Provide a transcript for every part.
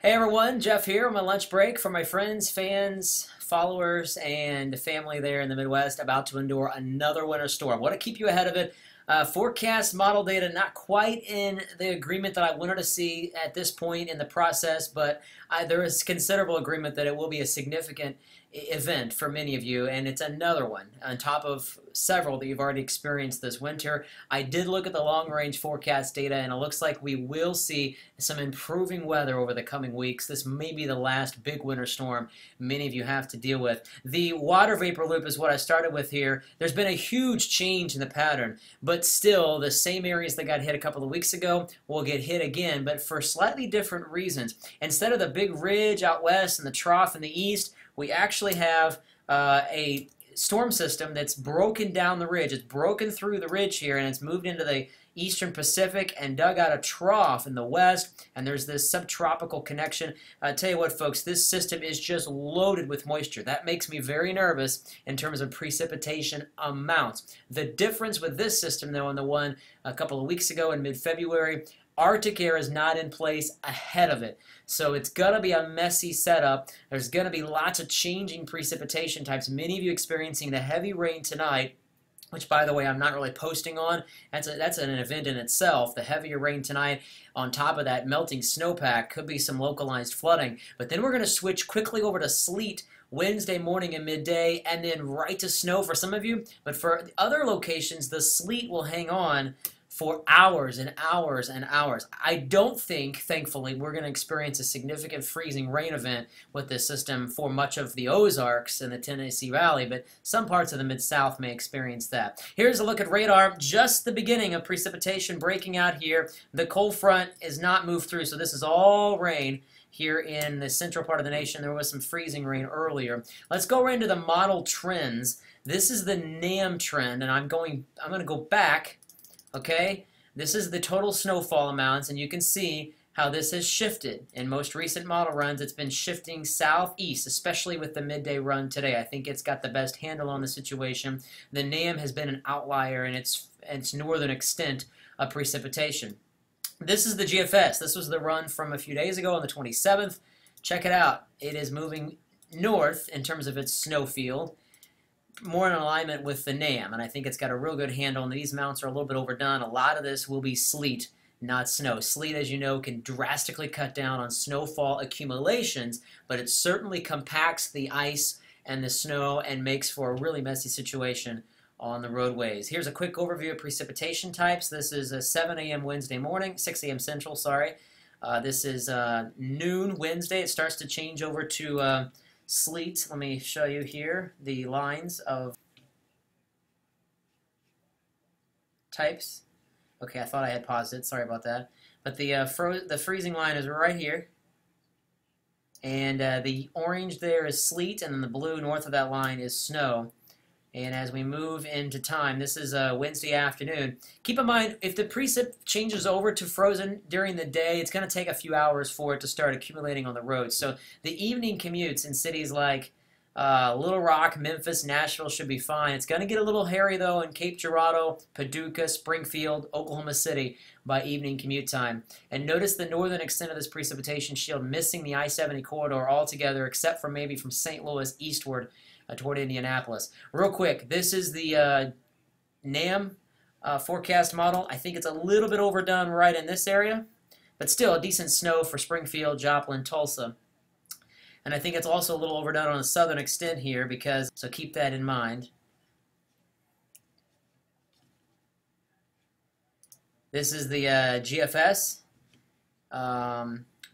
Hey everyone, Jeff here on my lunch break for my friends, fans, followers, and family there in the Midwest about to endure another winter storm. Want to keep you ahead of it. Forecast model data not quite in the agreement that I wanted to see at this point in the process, but there is considerable agreement that it will be a significant event for many of you, and it's another one on top of several that you've already experienced this winter. I did look at the long-range forecast data, and it looks like we will see some improving weather over the coming weeks. This may be the last big winter storm many of you have to deal with. The water vapor loop is what I started with here. There's been a huge change in the pattern, but still the same areas that got hit a couple of weeks ago will get hit again, but for slightly different reasons. Instead of the big ridge out west and the trough in the east, we actually have a storm system that's broken down the ridge. It's broken through the ridge here, and it's moved into the eastern Pacific and dug out a trough in the west, and there's this subtropical connection. I tell you what, folks, this system is just loaded with moisture. That makes me very nervous in terms of precipitation amounts. The difference with this system, though, and the one a couple of weeks ago in mid-February, Arctic air is not in place ahead of it. So it's going to be a messy setup. There's going to be lots of changing precipitation types. Many of you experiencing the heavy rain tonight, which, by the way, I'm not really posting on. That's an event in itself. The heavier rain tonight, on top of that melting snowpack, could be some localized flooding. But then we're going to switch quickly over to sleet Wednesday morning and midday, and then right to snow for some of you. But for other locations, the sleet will hang on for hours and hours and hours. I don't think, thankfully, we're going to experience a significant freezing rain event with this system for much of the Ozarks and the Tennessee Valley, but some parts of the Mid-South may experience that. Here's a look at radar, just the beginning of precipitation breaking out here. The cold front is not moved through, so this is all rain here in the central part of the nation. There was some freezing rain earlier. Let's go right into the model trends. This is the NAM trend, and I'm going to go back. Okay, this is the total snowfall amounts, and you can see how this has shifted. In most recent model runs, it's been shifting southeast, especially with the midday run today. I think it's got the best handle on the situation. The NAM has been an outlier in its northern extent of precipitation. This is the GFS. This was the run from a few days ago on the 27th. Check it out. It is moving north in terms of its snow field, more in alignment with the NAM, and I think it's got a real good handle, and these mounts are a little bit overdone. A lot of this will be sleet, not snow. Sleet, as you know, can drastically cut down on snowfall accumulations, but it certainly compacts the ice and the snow and makes for a really messy situation on the roadways. Here's a quick overview of precipitation types. This is a 7 a.m. Wednesday morning, 6 a.m. Central, sorry. This is noon Wednesday. It starts to change over to sleet. Let me show you here the lines of types. Okay, I thought I had paused it. Sorry about that. But the freezing line is right here. And the orange there is sleet, and then the blue north of that line is snow. And as we move into time, this is Wednesday afternoon. Keep in mind, if the precip changes over to frozen during the day, it's going to take a few hours for it to start accumulating on the roads. So the evening commutes in cities like Little Rock, Memphis, Nashville should be fine. It's going to get a little hairy, though, in Cape Girardeau, Paducah, Springfield, Oklahoma City by evening commute time. And notice the northern extent of this precipitation shield missing the I-70 corridor altogether, except for maybe from St. Louis eastward toward Indianapolis. Real quick, this is the NAM forecast model. I think it's a little bit overdone right in this area, but still a decent snow for Springfield, Joplin, Tulsa. And I think it's also a little overdone on the southern extent here, because, so keep that in mind. This is the GFS,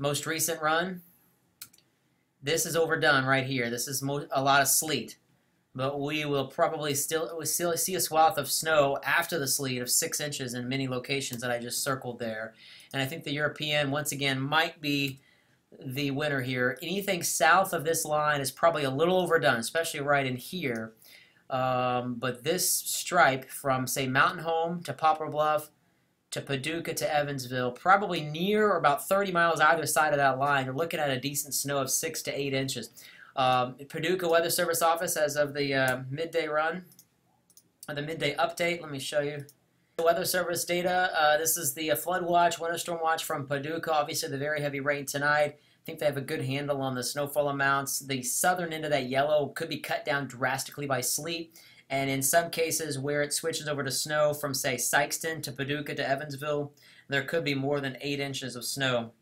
most recent run. This is overdone right here. This is a lot of sleet, but we will probably still see a swath of snow after the sleet of 6 inches in many locations that I just circled there. And I think the European, once again, might be the winner here. Anything south of this line is probably a little overdone, especially right in here. But this stripe from, say, Mountain Home to Poplar Bluff to Paducah to Evansville, probably near or about 30 miles either side of that line, you're looking at a decent snow of 6 to 8 inches. Paducah Weather Service office, as of the midday run, or the midday update, let me show you. The Weather Service data, this is the flood watch, winter storm watch from Paducah. Obviously, the very heavy rain tonight. I think they have a good handle on the snowfall amounts. The southern end of that yellow could be cut down drastically by sleet. And in some cases where it switches over to snow from, say, Sikeston to Paducah to Evansville, there could be more than 8 inches of snow.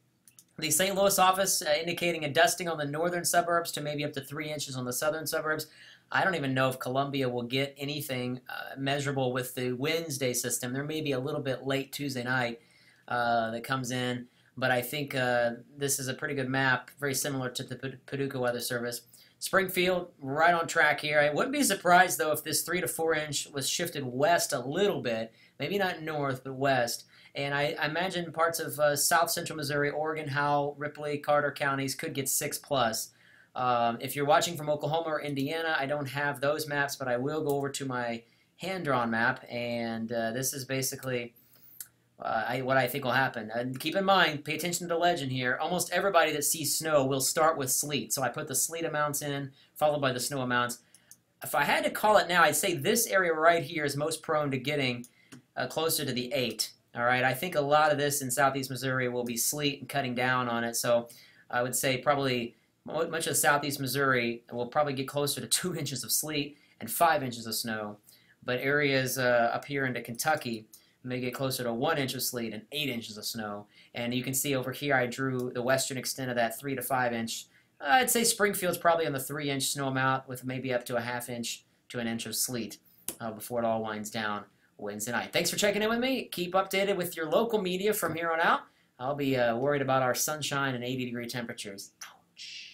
The St. Louis office indicating a dusting on the northern suburbs to maybe up to 3 inches on the southern suburbs. I don't even know if Columbia will get anything measurable with the Wednesday system. There may be a little bit late Tuesday night that comes in, but I think this is a pretty good map, very similar to the Paducah Weather Service. Springfield, right on track here. I wouldn't be surprised, though, if this 3 to 4 inch was shifted west a little bit, maybe not north, but west. And I imagine parts of south central Missouri, Oregon, Howell, Ripley, Carter counties could get 6 plus. If you're watching from Oklahoma or Indiana, I don't have those maps, but I will go over to my hand-drawn map, and this is basically what I think will happen. And keep in mind, pay attention to the legend here. Almost everybody that sees snow will start with sleet. So I put the sleet amounts in, followed by the snow amounts. If I had to call it now, I'd say this area right here is most prone to getting closer to the 8. All right, I think a lot of this in southeast Missouri will be sleet and cutting down on it. So I would say probably much of southeast Missouri will probably get closer to 2 inches of sleet and 5 inches of snow. But areas up here into Kentucky may get closer to 1 inch of sleet and 8 inches of snow. And you can see over here I drew the western extent of that 3 to 5 inch. I'd say Springfield's probably on the 3 inch snow amount with maybe up to a ½ inch to an inch of sleet before it all winds down Wednesday night. Thanks for checking in with me. Keep updated with your local media from here on out. I'll be worried about our sunshine and 80-degree temperatures. Ouch.